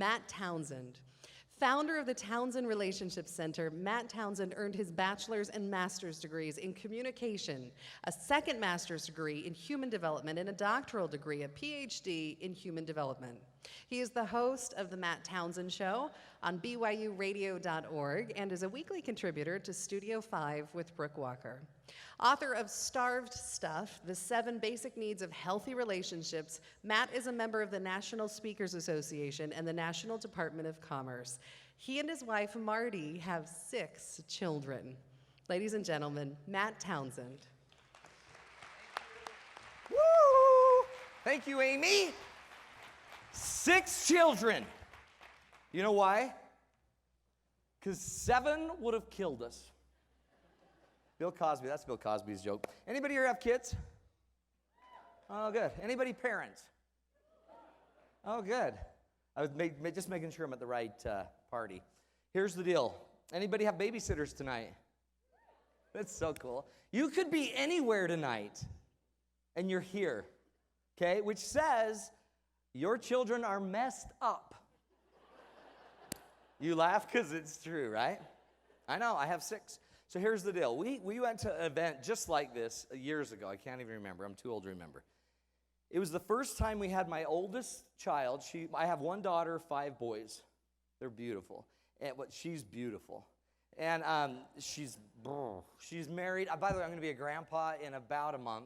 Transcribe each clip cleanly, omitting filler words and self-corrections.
Matt Townsend. Founder of the Townsend Relationship Center, Matt Townsend earned his bachelor's and master's degrees in communication, a second master's degree in human development, and a doctoral degree, a PhD in human development. He is the host of The Matt Townsend Show on BYURadio.org and is a weekly contributor to Studio 5 with Brooke Walker. Author of Starved Stuff, The 7 Basic Needs of Healthy Relationships, Matt is a member of the National Speakers Association and the National Department of Commerce. He and his wife, Marty, have 6 children. Ladies and gentlemen, Matt Townsend. Woo! Thank you, Amy. 6 children. You know why? Because 7 would have killed us. Bill Cosby, that's Bill Cosby's joke. Anybody here have kids? Oh, good. Anybody parents? Oh, good. I was just making sure I'm at the right party. Here's the deal. Anybody have babysitters tonight? That's so cool. You could be anywhere tonight, and you're here, okay? Which says your children are messed up. You laugh because it's true, right? I know, I have 6. So here's the deal. We went to an event just like this years ago. I can't even remember. I'm too old to remember. It was the first time we had my oldest child. I have 1 daughter, 5 boys. They're beautiful. She's beautiful. And she's married. By the way, I'm going to be a grandpa in about a month.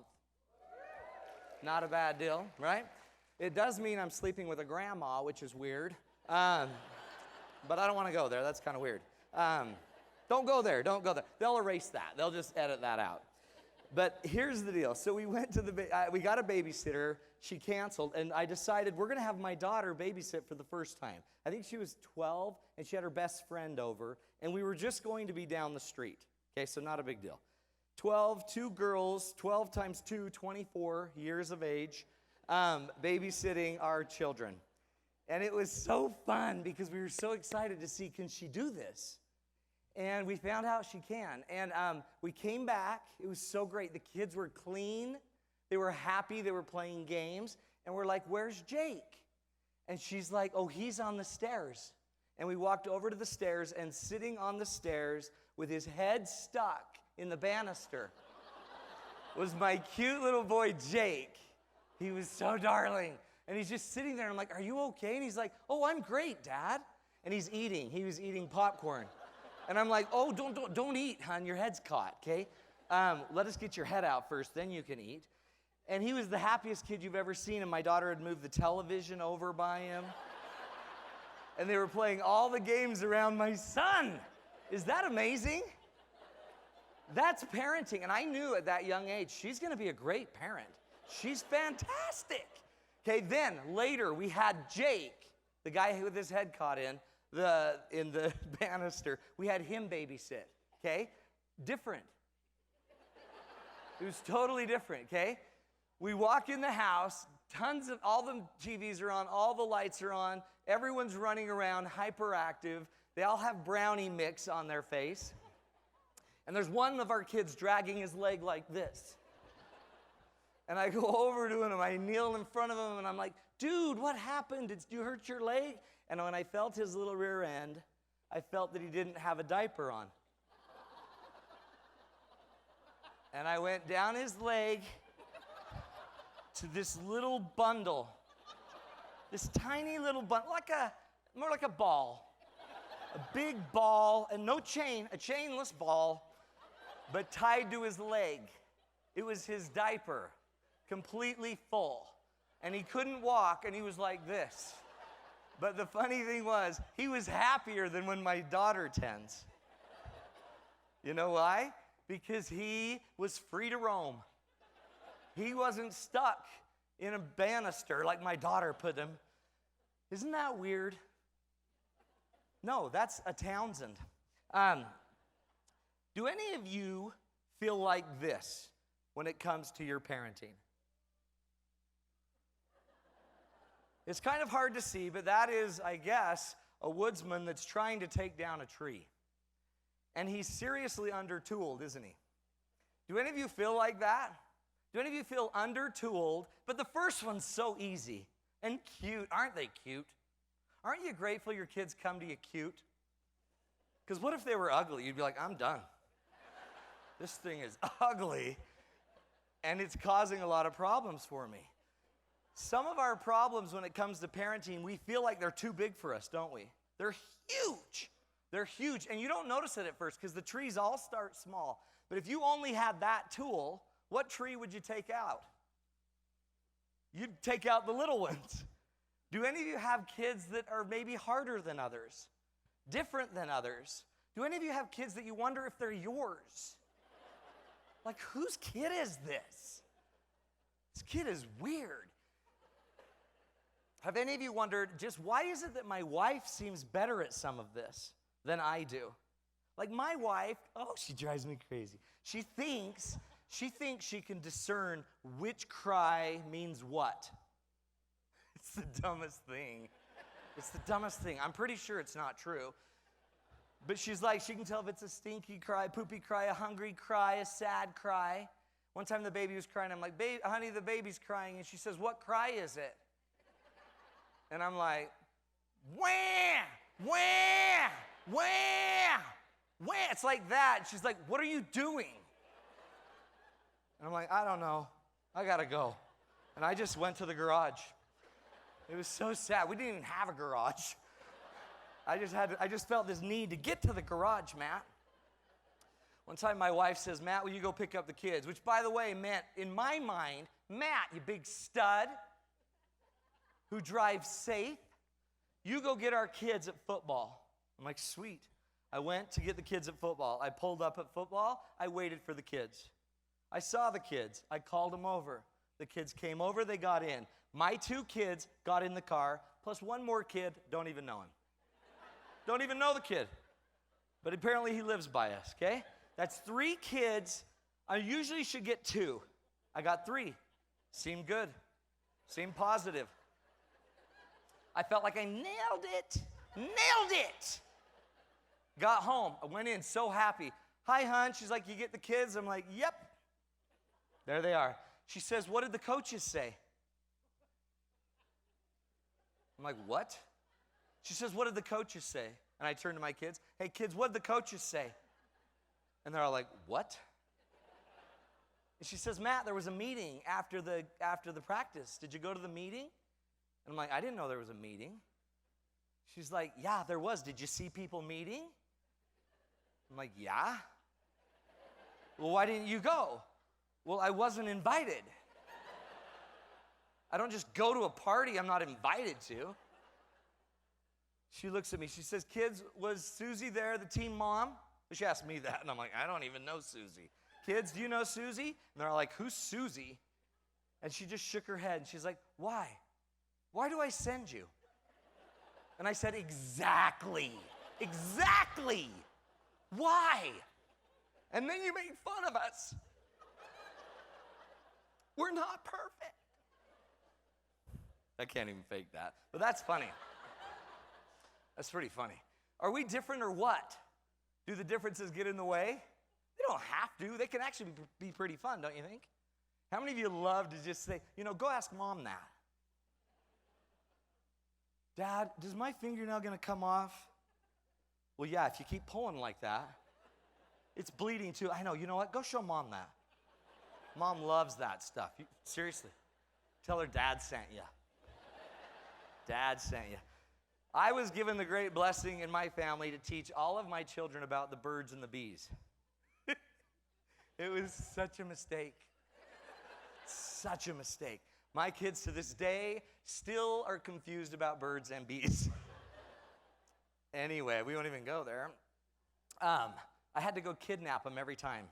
Not a bad deal, right? It does mean I'm sleeping with a grandma, which is weird. But I don't want to go there. That's kind of weird. Don't go there. Don't go there. They'll erase that. They'll just edit that out. But here's the deal. So we went to we got a babysitter. She canceled, and I decided we're going to have my daughter babysit for the first time. I think she was 12, and she had her best friend over, and we were just going to be down the street. Okay, so not a big deal. 12, 2 girls, 12 times 2, 24 years of age, babysitting our children. And it was so fun because we were so excited to see, can she do this? And we found out she can. And we came back. It was so great. The kids were clean. They were happy. They were playing games. And we're like, where's Jake? And she's like, oh, he's on the stairs. And we walked over to the stairs, and sitting on the stairs with his head stuck in the banister was my cute little boy, Jake. He was so darling. And he's just sitting there. And I'm like, are you okay? And he's like, oh, I'm great, Dad. And he's eating. He was eating popcorn. And I'm like, oh, don't eat, hon. Your head's caught, okay? Let us get your head out first, then you can eat. And he was the happiest kid you've ever seen, and my daughter had moved the television over by him. And they were playing all the games around my son. Is that amazing? That's parenting. And I knew at that young age, she's going to be a great parent. She's fantastic. Okay, then later we had Jake, the guy with his head caught in the banister. We had him babysit, okay? Different. It was totally different, okay? We walk in the house, all the TVs are on, all the lights are on, everyone's running around, hyperactive. They all have brownie mix on their face. And there's one of our kids dragging his leg like this. And I go over to him, I kneel in front of him, and I'm like, dude, what happened? Did you hurt your leg? And when I felt his little rear end, I felt that he didn't have a diaper on. And I went down his leg to this little bundle, this tiny little bundle, more like a ball, a big ball, and no chain, a chainless ball, but tied to his leg. It was his diaper, completely full. And he couldn't walk, and he was like this. But the funny thing was, he was happier than when my daughter tends. You know why? Because he was free to roam. He wasn't stuck in a banister like my daughter put him. Isn't that weird? No, that's a Townsend. Do any of you feel like this when it comes to your parenting? It's kind of hard to see, but that is, I guess, a woodsman that's trying to take down a tree. And he's seriously undertooled, isn't he? Do any of you feel like that? Do any of you feel undertooled? But the first one's so easy and cute. Aren't they cute? Aren't you grateful your kids come to you cute? Because what if they were ugly? You'd be like, I'm done. This thing is ugly, and it's causing a lot of problems for me. Some of our problems when it comes to parenting, we feel like they're too big for us, don't we? They're huge. They're huge, and you don't notice it at first because the trees all start small. But if you only had that tool, what tree would you take out? You'd take out the little ones. Do any of you have kids that are maybe harder than others? Different than others? Do any of you have kids that you wonder if they're yours? Like, whose kid is this? This kid is weird. Have any of you wondered, just why is it that my wife seems better at some of this than I do? Like my wife, she drives me crazy. She thinks she can discern which cry means what. It's the dumbest thing. It's the dumbest thing. I'm pretty sure it's not true. But she's like, she can tell if it's a stinky cry, poopy cry, a hungry cry, a sad cry. One time the baby was crying. I'm like, honey, the baby's crying. And she says, what cry is it? And I'm like, wah, wah, wah, wah. It's like that. She's like, what are you doing? And I'm like, I don't know. I got to go. And I just went to the garage. It was so sad. We didn't even have a garage. I just felt this need to get to the garage, Matt. One time my wife says, Matt, will you go pick up the kids? Which, by the way, meant, in my mind, Matt, you big stud who drives safe, you go get our kids at football. I'm like, sweet. I went to get the kids at football. I pulled up at football. I waited for the kids. I saw the kids. I called them over. The kids came over. They got in. My 2 kids got in the car, plus one more kid, don't even know him. Don't even know the kid. But apparently he lives by us, okay? That's 3 kids. I usually should get 2. I got 3. Seemed good. Seemed positive. I felt like I nailed it. Nailed it. Got home. I went in so happy. Hi, hon. She's like, you get the kids? I'm like, yep. There they are. She says, what did the coaches say? I'm like, what? She says, what did the coaches say? And I turn to my kids. Hey, kids, what did the coaches say? And they're all like, what? And she says, Matt, there was a meeting after the practice. Did you go to the meeting? And I'm like, I didn't know there was a meeting. She's like, yeah, there was. Did you see people meeting? I'm like, yeah. Well, why didn't you go? Well, I wasn't invited. I don't just go to a party I'm not invited to. She looks at me. She says, kids, was Susie there, the team mom? She asked me that, and I'm like, I don't even know Susie. Kids, do you know Susie? And they're like, who's Susie? And she just shook her head, and she's like, why? Why do I send you? And I said, exactly. Exactly. Why? And then you made fun of us. We're not perfect. I can't even fake that, but that's funny. That's pretty funny. Are we different or what? Do the differences get in the way? They don't have to. They can actually be pretty fun, don't you think? How many of you love to just say, go ask mom that? Dad, does my fingernail gonna come off? Well, yeah, if you keep pulling like that, it's bleeding too. I know, you know what? Go show mom that. Mom loves that stuff. Seriously. Tell her dad sent you. Dad sent you. I was given the great blessing in my family to teach all of my children about the birds and the bees. It was such a mistake. Such a mistake. My kids to this day still are confused about birds and bees. Anyway, we won't even go there. I had to go kidnap them every time.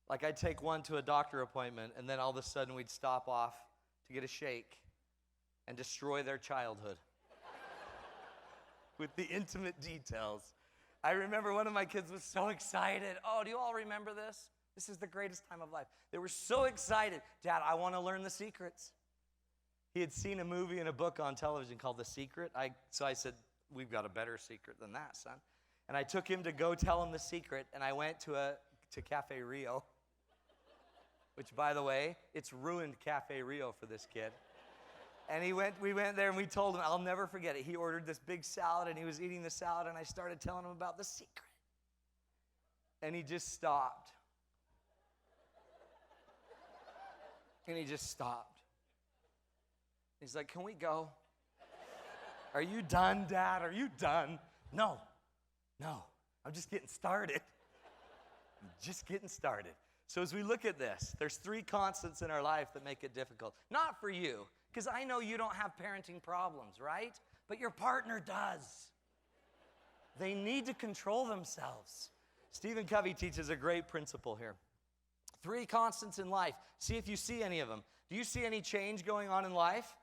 Like I'd take one to a doctor appointment, and then all of a sudden we'd stop off to get a shake and destroy their childhood with the intimate details. I remember one of my kids was so excited. Oh, do you all remember this? This is the greatest time of life. They were so excited. Dad, I want to learn the secrets. He had seen a movie and a book on television called The Secret. So I said, we've got a better secret than that, son. And I took him to go tell him the secret, and I went to Cafe Rio, which, by the way, it's ruined Cafe Rio for this kid. And we went there and we told him, I'll never forget it. He ordered this big salad and he was eating the salad and I started telling him about the secret. And he just stopped. And he just stopped. He's like, can we go? Are you done, Dad? Are you done? No, I'm just getting started. I'm just getting started. So as we look at this, there's 3 constants in our life that make it difficult. Not for you, because I know you don't have parenting problems, right? But your partner does. They need to control themselves. Stephen Covey teaches a great principle here. 3 constants in life. See if you see any of them. Do you see any change going on in life?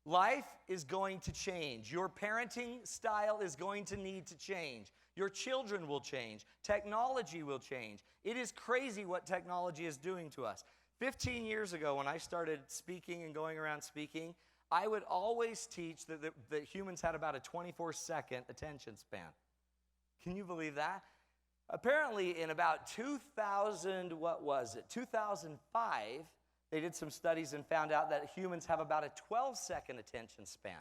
Life is going to change. Your parenting style is going to need to change. Your children will change. Technology will change. It is crazy what technology is doing to us. 15 years ago, when I started speaking and going around speaking, I would always teach that humans had about a 24-second attention span. Can you believe that? Apparently, in about 2005, they did some studies and found out that humans have about a 12-second attention span.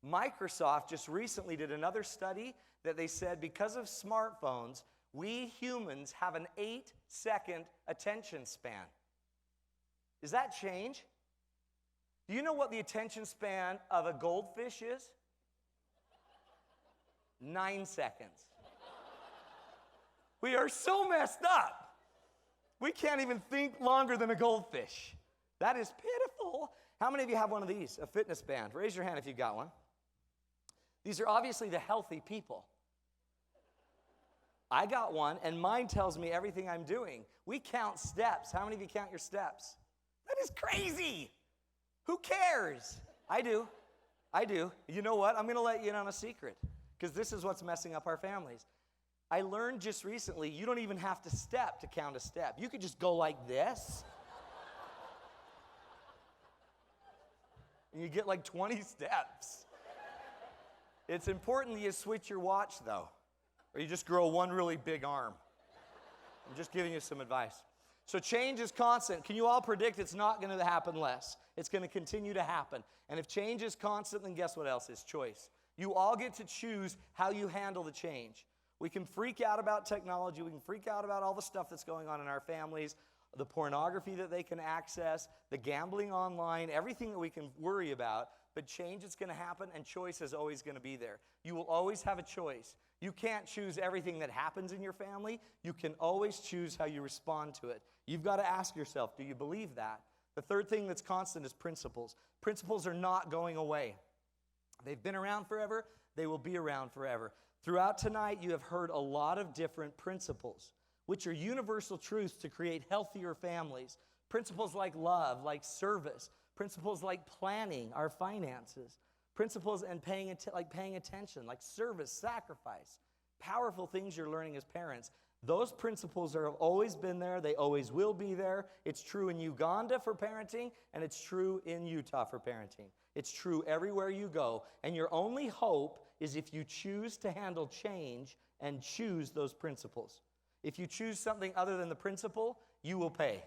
Microsoft just recently did another study that they said because of smartphones, we humans have an 8-second attention span. Does that change? Do you know what the attention span of a goldfish is? 9 seconds. We are so messed up. We can't even think longer than a goldfish. That is pitiful. How many of you have one of these, a fitness band? Raise your hand if you got one. These are obviously the healthy people. I got one, and mine tells me everything I'm doing. We count steps. How many of you count your steps? That is crazy. Who cares? I do. You know what? I'm going to let you in on a secret, because this is what's messing up our families. I learned just recently, you don't even have to step to count a step. You could just go like this. And you get like 20 steps. It's important that you switch your watch, though, or you just grow one really big arm. I'm just giving you some advice. So change is constant. Can you all predict it's not going to happen less? It's going to continue to happen. And if change is constant, then guess what else is? Choice. You all get to choose how you handle the change. We can freak out about technology. We can freak out about all the stuff that's going on in our families, the pornography that they can access, the gambling online, everything that we can worry about. But change is going to happen, and choice is always going to be there. You will always have a choice. You can't choose everything that happens in your family. You can always choose how you respond to it. You've got to ask yourself, do you believe that? The third thing that's constant is principles. Principles are not going away. They've been around forever. They will be around forever. Throughout tonight, you have heard a lot of different principles, which are universal truths to create healthier families. Principles like love, like service, principles like planning our finances, principles and paying attention, like service, sacrifice, powerful things you're learning as parents. Those principles have always been there. They always will be there. It's true in Uganda for parenting, and it's true in Utah for parenting. It's true everywhere you go. And your only hope is if you choose to handle change and choose those principles. If you choose something other than the principle, you will pay.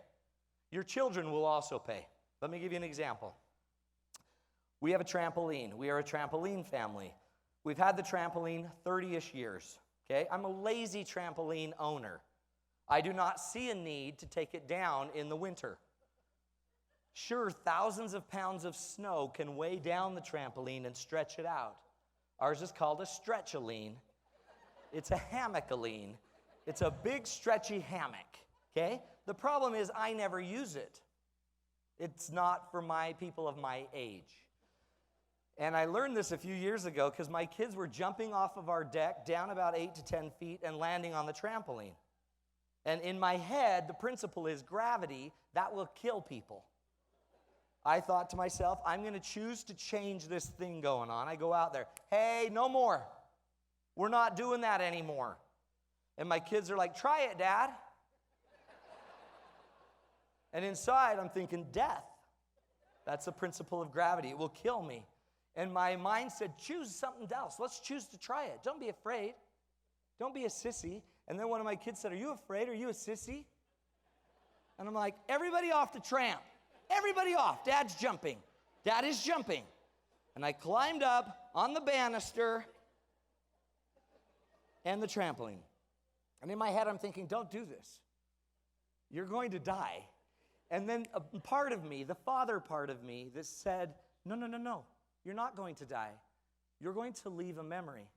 Your children will also pay. Let me give you an example. We have a trampoline. We are a trampoline family. We've had the trampoline 30-ish years. Okay? I'm a lazy trampoline owner. I do not see a need to take it down in the winter. Sure, thousands of pounds of snow can weigh down the trampoline and stretch it out. Ours is called a stretch-a-line. It's a hammock-a-line. It's a big stretchy hammock, okay? The problem is I never use it. It's not for my people of my age. And I learned this a few years ago because my kids were jumping off of our deck down about 8 to 10 feet and landing on the trampoline. And in my head, the principle is gravity, that will kill people. I thought to myself, I'm going to choose to change this thing going on. I go out there, hey, no more. We're not doing that anymore. And my kids are like, try it, Dad. And inside, I'm thinking, death. That's the principle of gravity. It will kill me. And my mind said, choose something else. Let's choose to try it. Don't be afraid. Don't be a sissy. And then one of my kids said, are you afraid? Are you a sissy? And I'm like, everybody off the tramp. Everybody off. Dad's jumping. Dad is jumping. And I climbed up on the banister and the trampoline. And in my head, I'm thinking, don't do this. You're going to die. And then a part of me, the father part of me, that said, no, no, no, no. You're not going to die. You're going to leave a memory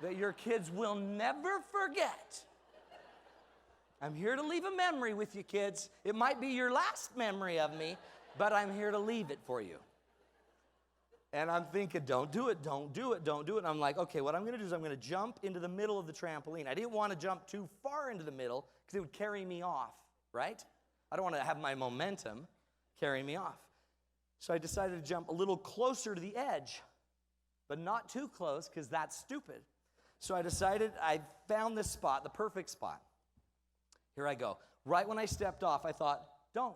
that your kids will never forget. I'm here to leave a memory with you, kids. It might be your last memory of me, but I'm here to leave it for you. And I'm thinking, don't do it, don't do it, don't do it. And I'm like, okay, what I'm going to do is I'm going to jump into the middle of the trampoline. I didn't want to jump too far into the middle because it would carry me off, right? I don't want to have my momentum carry me off. So I decided to jump a little closer to the edge, but not too close because that's stupid. So I found this spot, the perfect spot. Here I go. Right when I stepped off, I thought, don't.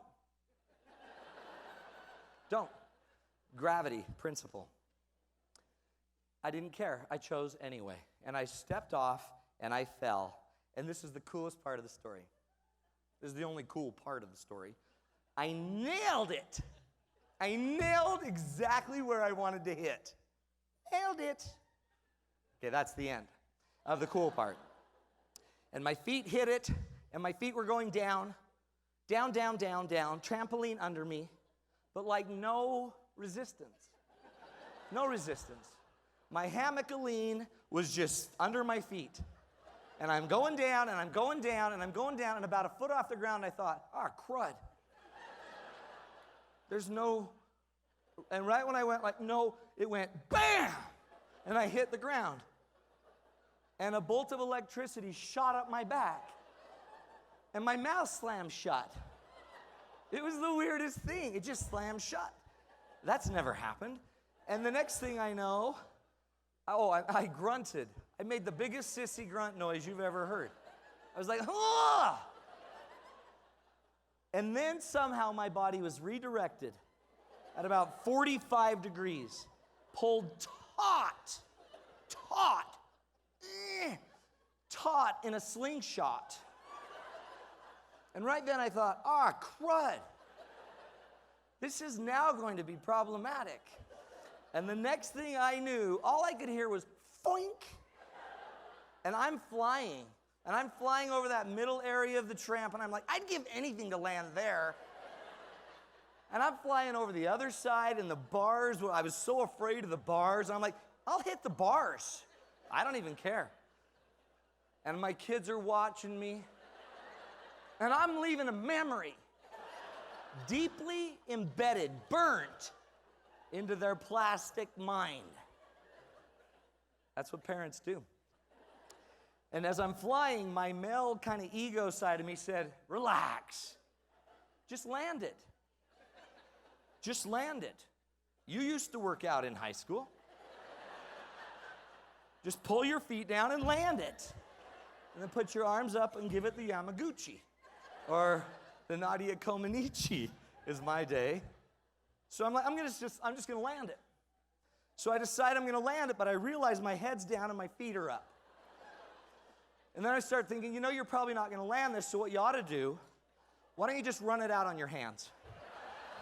Don't. Gravity principle. I didn't care. I chose anyway. And I stepped off and I fell. And this is the coolest part of the story. This is the only cool part of the story. I nailed it. I nailed exactly where I wanted to hit. Nailed it. Okay, that's the end of the cool part. And my feet hit it, and my feet were going down, down, down, down, down, trampoline under me, but like no resistance. No resistance. My hammock-a-lean was just under my feet. And I'm going down, and I'm going down, and I'm going down, and about a foot off the ground, I thought, crud. There's no, and right when I went like, no, it went bam, and I hit the ground. And a bolt of electricity shot up my back, and my mouth slammed shut. It was the weirdest thing. It just slammed shut. That's never happened. And the next thing I know, I grunted. I made the biggest sissy grunt noise you've ever heard. I was like, ah! And then somehow my body was redirected at about 45 degrees, pulled taut in a slingshot. And right then I thought, crud. This is now going to be problematic. And the next thing I knew, all I could hear was foink. And I'm flying. And I'm flying over that middle area of the tramp, and I'm like, I'd give anything to land there. And I'm flying over the other side, and the bars, I was so afraid of the bars. I'm like, I'll hit the bars. I don't even care. And my kids are watching me. And I'm leaving a memory, deeply embedded, burnt into their plastic mind. That's what parents do. And as I'm flying, my male kind of ego side of me said, relax. Just land it. Just land it. You used to work out in high school. Just pull your feet down and land it. And then put your arms up and give it the Yamaguchi. Or the Nadia Comaneci is my day. So I'm like, I'm just gonna land it. So I decide I'm gonna land it, but I realize my head's down and my feet are up. And then I start thinking, you're probably not gonna land this, so what you ought to do, why don't you just run it out on your hands?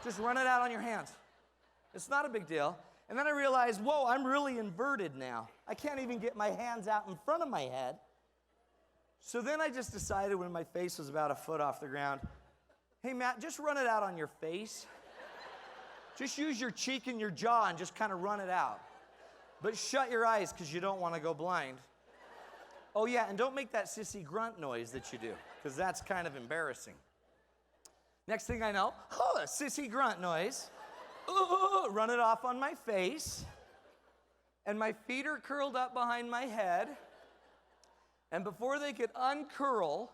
Just run it out on your hands. It's not a big deal. And then I realized, whoa, I'm really inverted now. I can't even get my hands out in front of my head. So then I just decided when my face was about a foot off the ground, hey, Matt, just run it out on your face. Just use your cheek and your jaw and just kind of run it out. But shut your eyes because you don't want to go blind. Oh, yeah, and don't make that sissy grunt noise that you do, because that's kind of embarrassing. Next thing I know, a sissy grunt noise. Run it off on my face. And my feet are curled up behind my head. And before they could uncurl,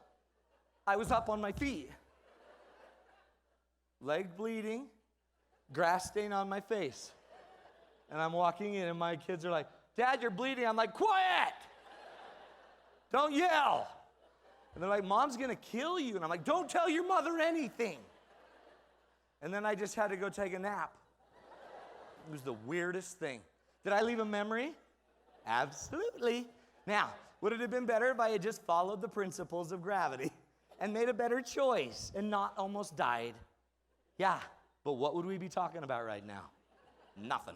I was up on my feet. Leg bleeding, grass stain on my face. And I'm walking in, and my kids are like, Dad, you're bleeding. I'm like, quiet! Don't yell. And they're like, Mom's gonna kill you. And I'm like, don't tell your mother anything. And then I just had to go take a nap. It was the weirdest thing. Did I leave a memory? Absolutely. Now, would it have been better if I had just followed the principles of gravity and made a better choice and not almost died? Yeah, But what would we be talking about right now? Nothing.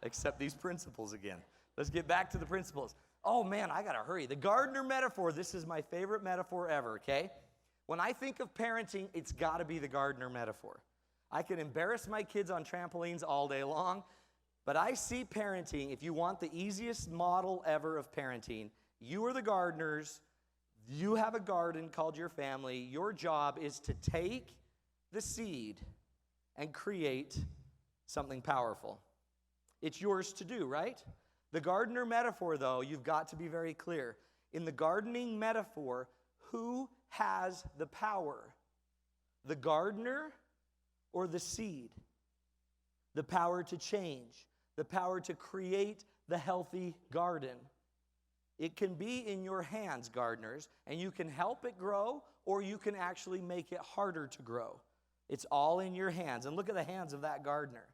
Except these principles again. Let's get back to the principles. Oh man, I gotta hurry. The Gardner metaphor, this is my favorite metaphor ever, okay? When I think of parenting, it's gotta be the Gardner metaphor. I can embarrass my kids on trampolines all day long, but I see parenting, if you want the easiest model ever of parenting, you are the gardeners, you have a garden called your family, your job is to take the seed and create something powerful. It's yours to do, right? The gardener metaphor, though, you've got to be very clear. In the gardening metaphor, who has the power? The gardener or the seed? The power to change, the power to create the healthy garden. It can be in your hands, gardeners, and you can help it grow, or you can actually make it harder to grow. It's all in your hands. And look at the hands of that gardener.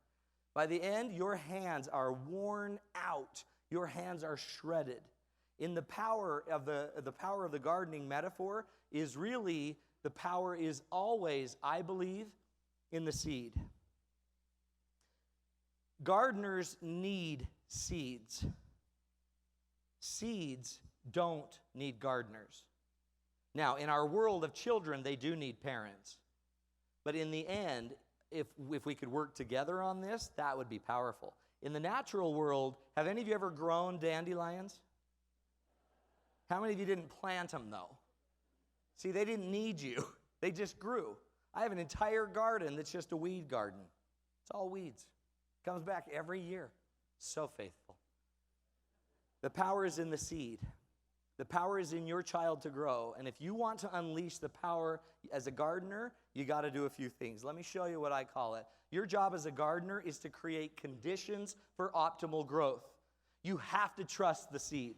By the end, your hands are worn out. Your hands are shredded. In the power of the gardening metaphor is really, the power is always, I believe, in the seed. Gardeners need seeds. Seeds don't need gardeners. Now, in our world of children, they do need parents. But in the end, if we could work together on this, that would be powerful. In the natural world, have any of you ever grown dandelions? How many of you didn't plant them, though? See, they didn't need you. They just grew. I have an entire garden that's just a weed garden. It's all weeds. Comes back every year. So faithful. The power is in the seed. The power is in your child to grow. And if you want to unleash the power as a gardener, you got to do a few things. Let me show you what I call it. Your job as a gardener is to create conditions for optimal growth. You have to trust the seed.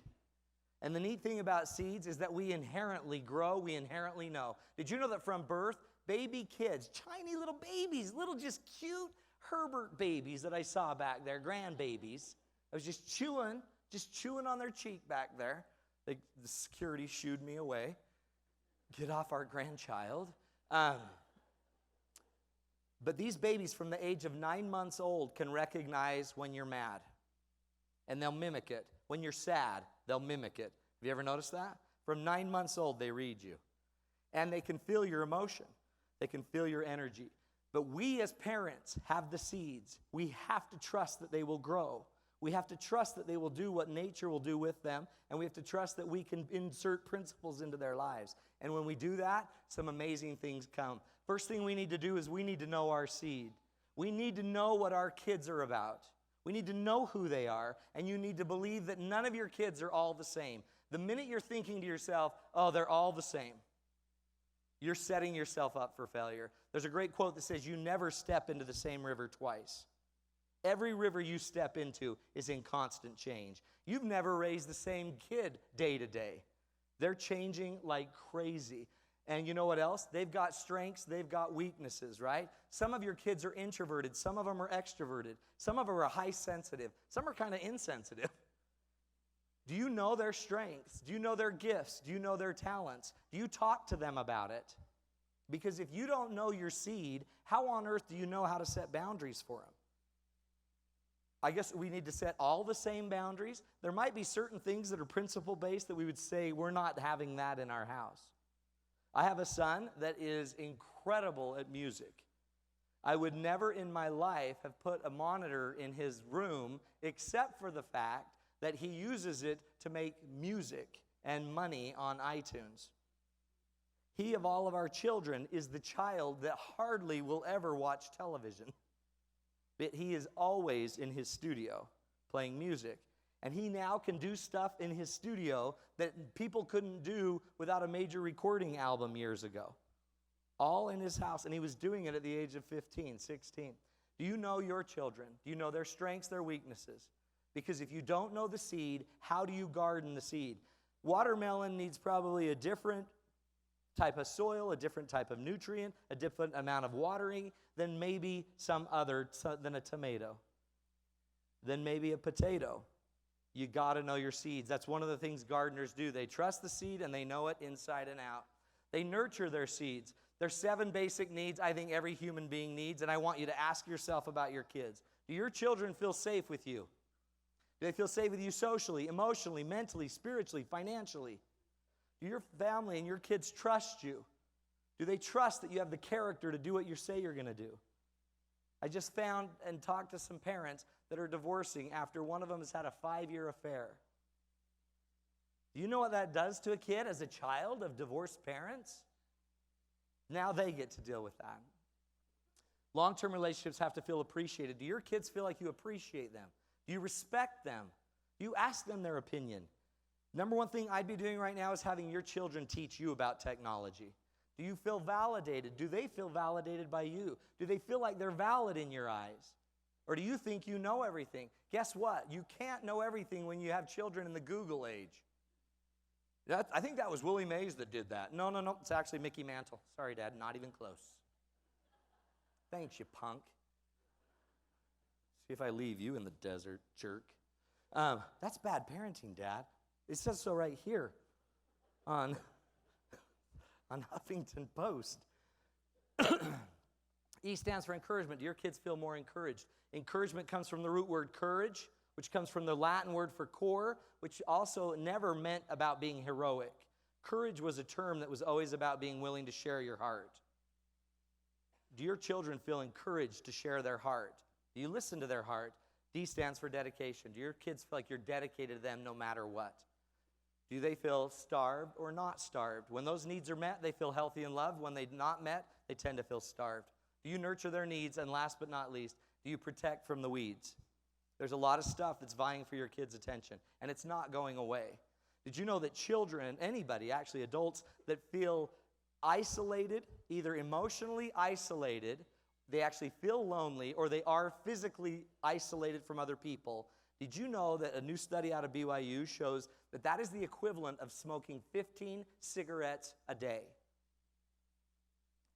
And the neat thing about seeds is that we inherently grow, we inherently know. Did you know that from birth, baby kids, tiny little babies, little just cute Herbert babies that I saw back there, grandbabies, I was just chewing on their cheek back there. The security shooed me away. Get off our grandchild. But these babies from the age of 9 months old can recognize when you're mad. And they'll mimic it. When you're sad, they'll mimic it. Have you ever noticed that? From 9 months old, they read you. And they can feel your emotion. They can feel your energy. But we as parents have the seeds. We have to trust that they will grow. We have to trust that they will do what nature will do with them, and we have to trust that we can insert principles into their lives. And when we do that, some amazing things come. First thing we need to do is we need to know our seed. We need to know what our kids are about. We need to know who they are, and you need to believe that none of your kids are all the same. The minute you're thinking to yourself, oh, they're all the same, you're setting yourself up for failure. There's a great quote that says, you never step into the same river twice. Every river you step into is in constant change. You've never raised the same kid day to day. They're changing like crazy. And you know what else? They've got strengths, they've got weaknesses, right? Some of your kids are introverted, some of them are extroverted, some of them are high sensitive, some are kind of insensitive. Do you know their strengths? Do you know their gifts? Do you know their talents? Do you talk to them about it? Because if you don't know your seed, how on earth do you know how to set boundaries for them? I guess we need to set all the same boundaries. There might be certain things that are principle-based that we would say we're not having that in our house. I have a son that is incredible at music. I would never in my life have put a monitor in his room except for the fact that he uses it to make music and money on iTunes. He, of all of our children, is the child that hardly will ever watch television. But he is always in his studio playing music. And he now can do stuff in his studio that people couldn't do without a major recording album years ago. All in his house. And he was doing it at the age of 15, 16. Do you know your children? Do you know their strengths, their weaknesses? Because if you don't know the seed, how do you garden the seed? Watermelon needs probably a different type of soil, a different type of nutrient, a different amount of watering than maybe than a tomato, than maybe a potato. You got to know your seeds. That's one of the things gardeners do. They trust the seed and they know it inside and out. They nurture their seeds. There's 7 basic needs I think every human being needs, and I want you to ask yourself about your kids. Do your children feel safe with you? Do they feel safe with you socially, emotionally, mentally, spiritually, financially? Do your family and your kids trust you? Do they trust that you have the character to do what you say you're going to do? I just found and talked to some parents that are divorcing after one of them has had a 5-year affair. Do you know what that does to a kid as a child of divorced parents? Now they get to deal with that. Long-term relationships have to feel appreciated. Do your kids feel like you appreciate them? Do you respect them? Do you ask them their opinion? Number one thing I'd be doing right now is having your children teach you about technology. Do you feel validated? Do they feel validated by you? Do they feel like they're valid in your eyes? Or do you think you know everything? Guess what? You can't know everything when you have children in the Google age. I think that was Willie Mays that did that. No. It's actually Mickey Mantle. Sorry, Dad, not even close. Thanks, you punk. See if I leave you in the desert, jerk. That's bad parenting, Dad. It says so right here on Huffington Post. E stands for encouragement. Do your kids feel more encouraged? Encouragement comes from the root word courage, which comes from the Latin word for core, which also never meant about being heroic. Courage was a term that was always about being willing to share your heart. Do your children feel encouraged to share their heart? Do you listen to their heart? D stands for dedication. Do your kids feel like you're dedicated to them no matter what? Do they feel starved or not starved? When those needs are met, they feel healthy and loved. When they're not met, they tend to feel starved. Do you nurture their needs? And last but not least, do you protect from the weeds? There's a lot of stuff that's vying for your kids' attention, and it's not going away. Did you know that children, anybody, actually adults, that feel isolated, either emotionally isolated, they actually feel lonely, or they are physically isolated from other people? Did you know that a new study out of BYU shows that that is the equivalent of smoking 15 cigarettes a day?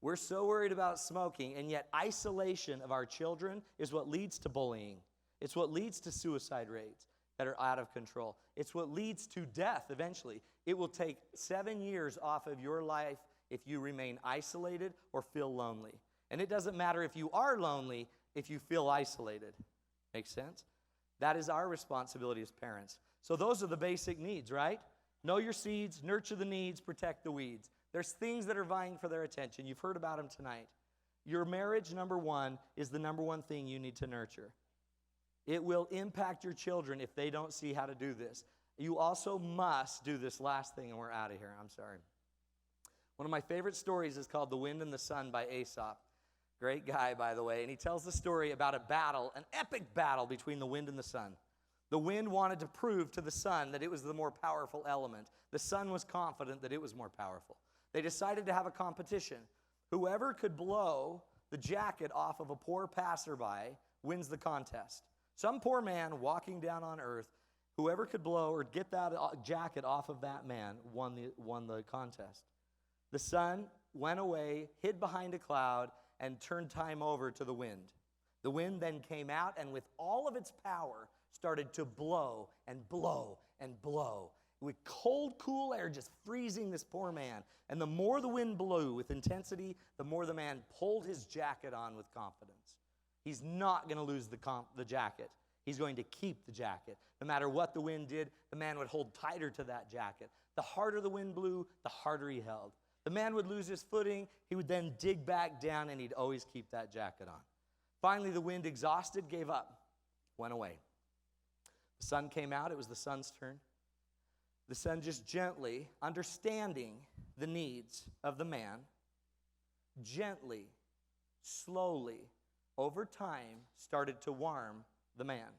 We're so worried about smoking, and yet isolation of our children is what leads to bullying. It's what leads to suicide rates that are out of control. It's what leads to death eventually. It will take 7 years off of your life if you remain isolated or feel lonely. And it doesn't matter if you are lonely if you feel isolated. Make sense? That is our responsibility as parents. So those are the basic needs, right? Know your seeds, nurture the needs, protect the weeds. There's things that are vying for their attention. You've heard about them tonight. Your marriage, number one, is the number one thing you need to nurture. It will impact your children if they don't see how to do this. You also must do this last thing, and we're out of here. I'm sorry. One of my favorite stories is called The Wind and the Sun by Aesop. Great guy, by the way. And he tells the story about a battle, an epic battle between the wind and the sun. The wind wanted to prove to the sun that it was the more powerful element. The sun was confident that it was more powerful. They decided to have a competition. Whoever could blow the jacket off of a poor passerby wins the contest. Some poor man walking down on earth, whoever could blow or get that jacket off of that man won the contest. The sun went away, hid behind a cloud, and turned time over to the wind. The wind then came out and with all of its power started to blow and blow and blow with cold, cool air just freezing this poor man. And the more the wind blew with intensity, the more the man pulled his jacket on with confidence. He's not going to lose the jacket. He's going to keep the jacket. No matter what the wind did, the man would hold tighter to that jacket. The harder the wind blew, the harder he held. The man would lose his footing. He would then dig back down, and he'd always keep that jacket on. Finally, the wind, exhausted, gave up, went away. The sun came out. It was the sun's turn. The sun just gently, understanding the needs of the man, gently, slowly, over time, started to warm the man,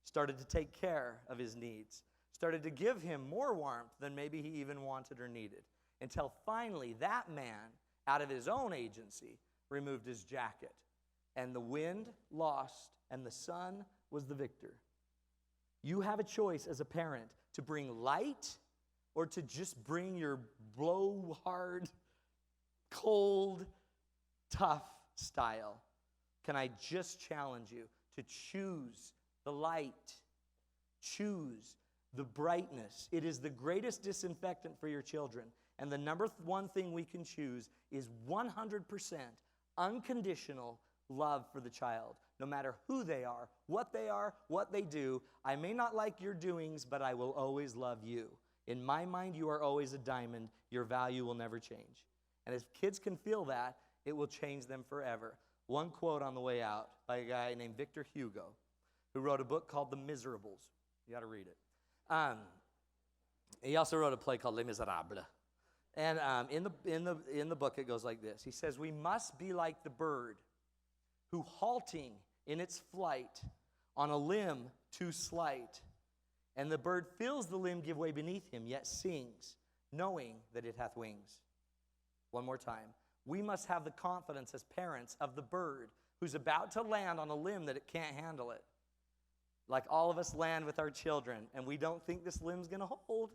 started to take care of his needs, started to give him more warmth than maybe he even wanted or needed, until finally that man, out of his own agency, removed his jacket. And the wind lost, and the sun was the victor. You have a choice as a parent to bring light or to just bring your blow-hard, cold, tough style. Can I just challenge you to choose the light? Choose the brightness. It is the greatest disinfectant for your children. And the number one thing we can choose is 100% unconditional love for the child. No matter who they are, what they do. I may not like your doings, but I will always love you. In my mind, you are always a diamond. Your value will never change. And if kids can feel that, it will change them forever. One quote on the way out by a guy named Victor Hugo, who wrote a book called The Miserables. You got to read it. He also wrote a play called Les Miserables. And in the book, it goes like this. He says, we must be like the bird who, halting in its flight on a limb too slight, and the bird feels the limb give way beneath him, yet sings, knowing that it hath wings. One more time. We must have the confidence as parents of the bird who's about to land on a limb that it can't handle it. Like all of us land with our children, and we don't think this limb's going to hold.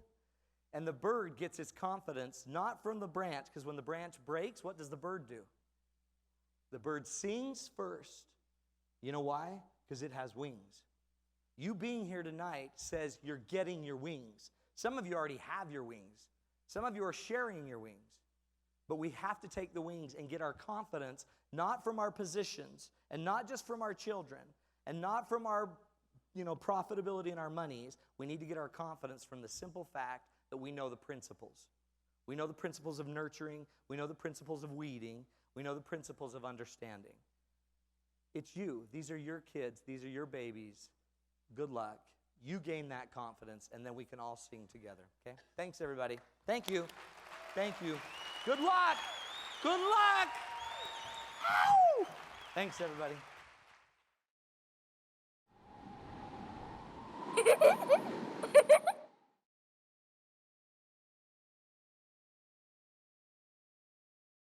And the bird gets its confidence not from the branch, because when the branch breaks, what does the bird do? The bird sings first. You know why? Because it has wings. You being here tonight says you're getting your wings. Some of you already have your wings. Some of you are sharing your wings. But we have to take the wings and get our confidence not from our positions and not just from our children and not from our profitability and our monies. We need to get our confidence from the simple fact that we know the principles. We know the principles of nurturing. We know the principles of weeding. We know the principles of understanding. It's you. These are your kids. These are your babies. Good luck. You gain that confidence, and then we can all sing together. Okay? Thanks, everybody. Thank you. Thank you. Good luck. Good luck. Ow! Thanks, everybody.